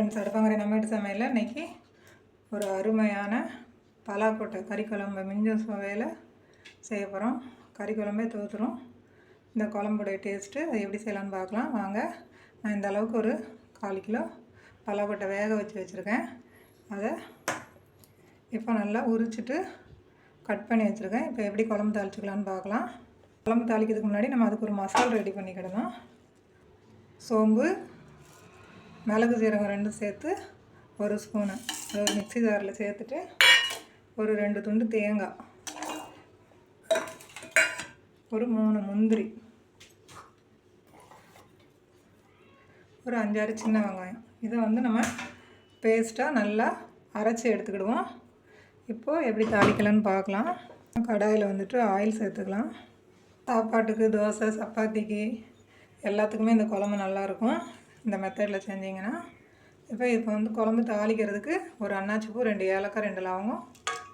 Friends, அடுப்பங்கரை நம்ம வீட்டு சமையலில் இன்றைக்கி ஒரு அருமையான பலாக்கொட்டை கறி குழம்பு மிஞ்சும் சுவையில் செய்ய போகிறோம். கறி குழம்பே தோற்றுரும். இந்த குழம்புடைய டேஸ்ட்டு அது எப்படி செய்யலான்னு பார்க்கலாம் வாங்க. நான் இந்த அளவுக்கு ஒரு 1/4 கிலோ பலாக்கொட்டை வேக வச்சுருக்கேன். அதை இப்போ நல்லா உரிச்சிட்டு கட் பண்ணி வச்சுருக்கேன். இப்போ எப்படி குழம்பு தாளிச்சிக்கலான்னு பார்க்கலாம். குழம்பு தாளிக்கிறதுக்கு முன்னாடி நம்ம அதுக்கு ஒரு மசாலா ரெடி பண்ணிக்கிடணும். சோம்பு, மிளகு, சீரகம் 2 சேர்த்து 1 ஸ்பூனு அதை ஒரு மிக்ஸி ஜாரில் சேர்த்துட்டு ஒரு 2 துண்டு தேங்காய், ஒரு 3 முந்திரி, ஒரு 5-6 சின்ன வெங்காயம். இதை நம்ம பேஸ்ட்டாக நல்லா அரைச்சி எடுத்துக்கிடுவோம். இப்போது எப்படி தாளிக்கலான்னு பார்க்கலாம். கடாயில் ஆயில் சேர்த்துக்கலாம். சாப்பாட்டுக்கு, தோசை, சப்பாத்திக்கு எல்லாத்துக்குமே இந்த குழம்பு நல்லாயிருக்கும் இந்த மெத்தடில் செஞ்சிங்கன்னா. இப்போ குழம்பு தாளிக்கிறதுக்கு ஒரு அன்னாச்சிப்பூ, 2 ஏலக்காய், 2 லவங்கம்,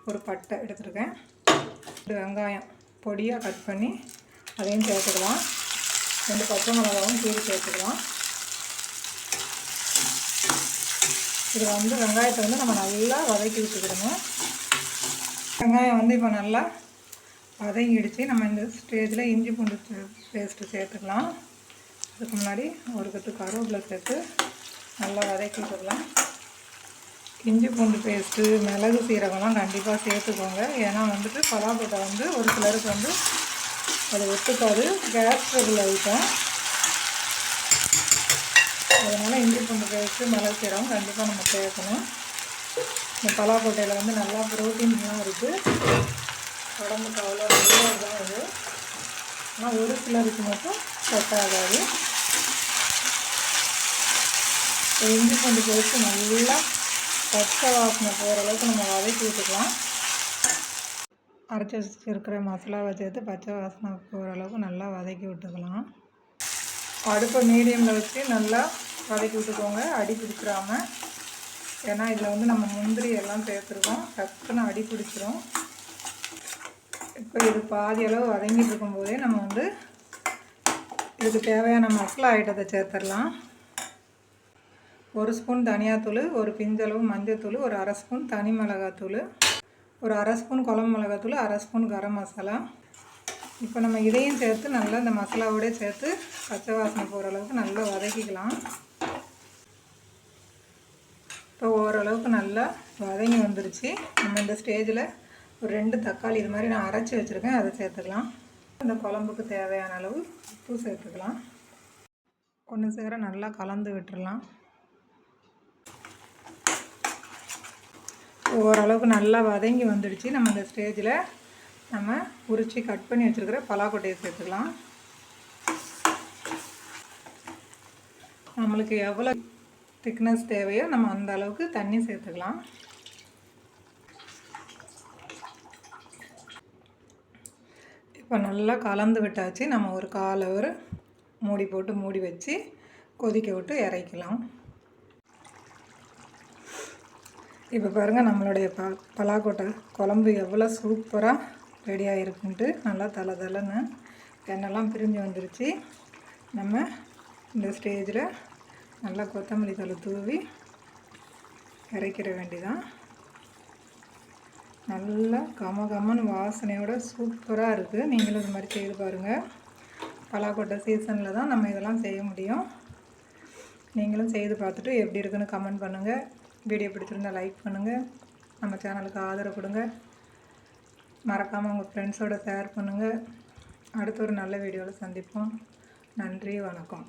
ஒரு பட்டை எடுத்துருக்கேன். 2 வெங்காயம் பொடியாக கட் பண்ணி அதையும் சேர்த்துக்கலாம். 2 பச்சை மிளகாவும் கீரி சேர்த்துக்கலாம். இது வெங்காயத்தை நம்ம நல்லா வதக்கி விட்டுக்கிடணும். வெங்காயம் இப்போ நல்லா வதங்கிடுச்சு. நம்ம இந்த ஸ்டேஜில் இஞ்சி பூண்டு பேஸ்ட்டு சேர்த்துக்கலாம். அதுக்கு முன்னாடி ஒரு கட்டு கருவேப்பிலை சேர்த்து நல்லா வதக்கி விட்டுக்கலாம். இஞ்சி பூண்டு பேஸ்ட்டு, மிளகு, சீரகம்லாம் கண்டிப்பாக சேர்த்துக்கோங்க. ஏன்னா பலாக்கொட்டை ஒரு சிலருக்கு அது ஒத்துக்காது, கேஸ் ட்ரபிள் ஐட்டம். அதனால் இஞ்சி பூண்டு பேஸ்ட்டு, மிளகு, சீரகம் கண்டிப்பாக நம்ம சேர்க்கணும். இந்த பலாக்கொட்டையில் நல்லா ப்ரோட்டீன்லாம் இருக்குது. உடம்புக்கு அவ்வளோ நல்லது தான் இது. ஆனால் ஒரு சிலருக்கு மட்டும் செட் ஆகாது. இஞ்சி பூண்டு பேஸ்ட்டு நல்லா பச்சை வாசனை போகிற அளவுக்கு நம்ம வதக்கி விட்டுக்கலாம். அரைச்சி வச்சுருக்கிற மசாலாவை சேர்த்து பச்சை வாசனை போகிற அளவுக்கு நல்லா வதக்கி விட்டுக்கலாம். அடுப்பை மீடியமில் வச்சு நல்லா வதக்கி விட்டுக்கோங்க, அடி பிடிச்சிடாமல். ஏன்னா இதில் நம்ம முந்திரி எல்லாம் சேர்த்துருக்கோம், டக்குன்னு அடி பிடிச்சிரும். இப்போ இது பாதி அளவு வதங்கிட்டு இருக்கும்போதே நம்ம இதுக்கு தேவையான மசாலா ஐட்டத்தை சேர்த்துடலாம். 1 ஸ்பூன் தனியாத்தூள், ஒரு பிஞ்சளவு மஞ்சத்தூள், ஒரு 1/2 ஸ்பூன் தனி மிளகாத்தூள், ஒரு 1/2 ஸ்பூன் குழம்பு மிளகாத்தூள், 1/2 ஸ்பூன் கரம் மசாலா. இப்போ நம்ம இதையும் சேர்த்து நல்லா இந்த மசாலாவோடய சேர்த்து பச்சை வாசனை போகிற அளவுக்கு நல்லா வதக்கிக்கலாம். இப்போ ஓரளவுக்கு நல்லா வதங்கி வந்துருச்சு. நம்ம இந்த ஸ்டேஜில் ஒரு 2 தக்காளி இது மாதிரி நான் அரைச்சி வச்சுருக்கேன், அதை சேர்த்துக்கலாம். இந்த குழம்புக்கு தேவையான அளவு உப்பு சேர்த்துக்கலாம். ஒன்று சேர நல்லா கலந்து விட்டுடலாம். ஓரளவுக்கு நல்லா வதங்கி வந்துடுச்சு. நம்ம இந்த ஸ்டேஜில் நம்ம உரித்து கட் பண்ணி வச்சுருக்கிற பலாக்கொட்டையை சேர்த்துக்கலாம். நம்மளுக்கு எவ்வளோ திக்னஸ் தேவையோ நம்ம அந்த அளவுக்கு தண்ணி சேர்த்துக்கலாம். இப்போ நல்லா கலந்து விட்டாச்சு. நம்ம ஒரு 1/4 ஹவர் மூடி போட்டு மூடி வச்சு கொதிக்க விட்டு இறக்கலாம். இப்போ பாருங்கள், நம்மளுடைய பலாக்கொட்டை குழம்பு எவ்வளோ சூப்பராக ரெடியாக இருக்குன்ட்டு. நல்லா தலை எண்ணெய்லாம் பிரிஞ்சு வந்துருச்சு. நம்ம இந்த ஸ்டேஜில் நல்லா கொத்தமல்லி தழை தூவி இறக்கிற வேண்டிதான். நல்லா கமன்னு வாசனையோட சூப்பராக இருக்குது. நீங்களும் இது மாதிரி செய்து பாருங்கள். பலாக்கொட்டை சீசனில் தான் நம்ம இதெல்லாம் செய்ய முடியும். நீங்களும் செய்து பார்த்துட்டு எப்படி இருக்குன்னு கமெண்ட் பண்ணுங்கள். வீடியோ பிடிச்சிருந்தால் லைக் பண்ணுங்கள். நம்ம சேனலுக்கு ஆதரவு கொடுங்க. மறக்காமல் உங்கள் ஃப்ரெண்ட்ஸோடு ஷேர் பண்ணுங்கள். அடுத்த ஒரு நல்ல வீடியோவில் சந்திப்போம். நன்றி, வணக்கம்.